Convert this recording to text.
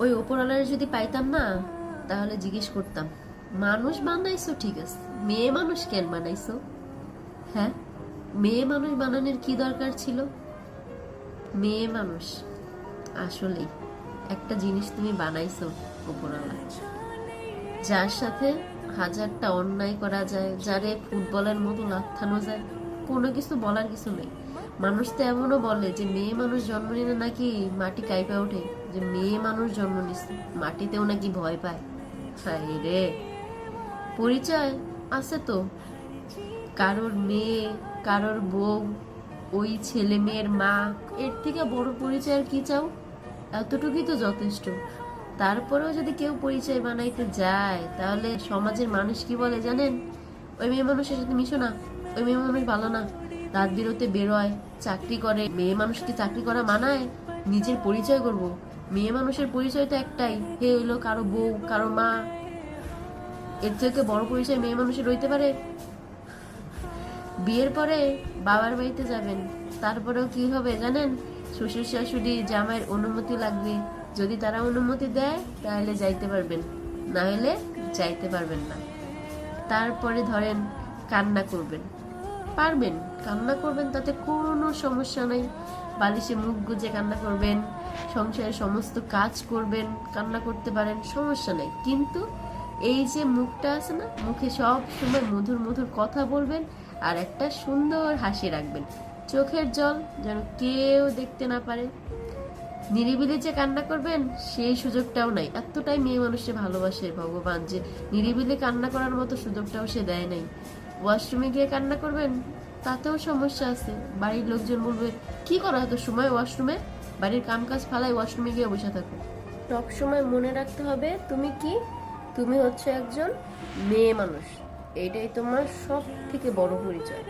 ওই ওপরওয়ালার যদি পাইতাম না, তাহলে জিজ্ঞেস করতাম, মানুষ বানাইছো ঠিক আছে, মেয়ে মানুষ কেন বানাইছো? হ্যাঁ, মেয়ে মানুষ বানানোর কি দরকার ছিল? মেয়ে মানুষ আসলেই একটা জিনিস তুমি বানাইছো ওপরওয়ালা, যার সাথে হাজারটা অন্যায় করা যায়, যারে ফুটবলের মতো লাথানো যায়, কোনো কিছু বলার কিছু নেই। মানুষ তো এমনও বলে যে মেয়ে মানুষ জন্ম নিলে নাকি মাটি কাঁপে ওঠে, যে মেয়ে মানুষ জন্ম নিচ্ছে মাটিতেও নাকি ভয় পায়। হায় রে, পরিচয় আছে তো, কারোর মেয়ে, কারোর বউ, ওই ছেলে মেয়ের মা, এর থেকে বড় পরিচয় আর কি চাও? এতটুকুই তো যথেষ্ট। তারপরেও যদি কেউ পরিচয় বানাইতে যায়, তাহলে সমাজের মানুষ কি বলে জানেন? ওই মেয়ে মানুষের সাথে মিশো না, ওই মেয়ে মানুষ ভালো না, রাত বিরতে বেরোয়, চাকরি করে। মেয়ে মানুষকে চাকরি করা মানায়? নিজের পরিচয় করব? মেয়ে মানুষের পরিচয় তো একটাই, হে হইলো কারো বউ, কারো মা। এর থেকে বড় পরিচয় মেয়ে মানুষের রইতে পারে? বিয়ের পরে বাবার বাড়িতে যাবেন, তারপরেও কি হবে জানেন? শ্বশুর শাশুড়ি জামাইয়ের অনুমতি লাগবে। যদি তারা অনুমতি দেয় তাহলে যাইতে পারবেন, না হলে যাইতে পারবেন না। তারপরে ধরেন কান্না করবেন, পারবেন, কান্না করবেন, তাতে কোনো সমস্যা নাই। বালিশে মুখ গুজে কান্না করবেন, সংসারের সমস্ত কাজ করবেন, কান্না করতে পারেন, সমস্যা নেই। কিন্তু এই যে মুখটা আছে না, মুখে সব সময় মধুর মধুর কথা বলবেন, আর একটা সুন্দর হাসি রাখবেন, চোখের জল যেন কেউ দেখতে না পারে। নিরিবিলি যে কান্না করবেন সেই সুযোগটাও নাই। এতটাই মেয়ে মানুষে ভালোবাসে ভগবান যে নিরিবিলি কান্না করার মতো সুযোগটাও সে দেয় নাই। ওয়াশরুমে গিয়ে কান্না করবেন, তাতেও সমস্যা আছে। বাড়ির লোকজন বলবে, কি করা হতো সময় ওয়াশরুমে? বাড়ির কাম কাজ ফালাই ওয়াশরুমে গিয়ে বসে থাকো। সব সময় মনে রাখতে হবে তুমি কি, তুমি হচ্ছে একজন মেয়ে মানুষ। এইটাই তোমার সব থেকে বড় পরিচয়।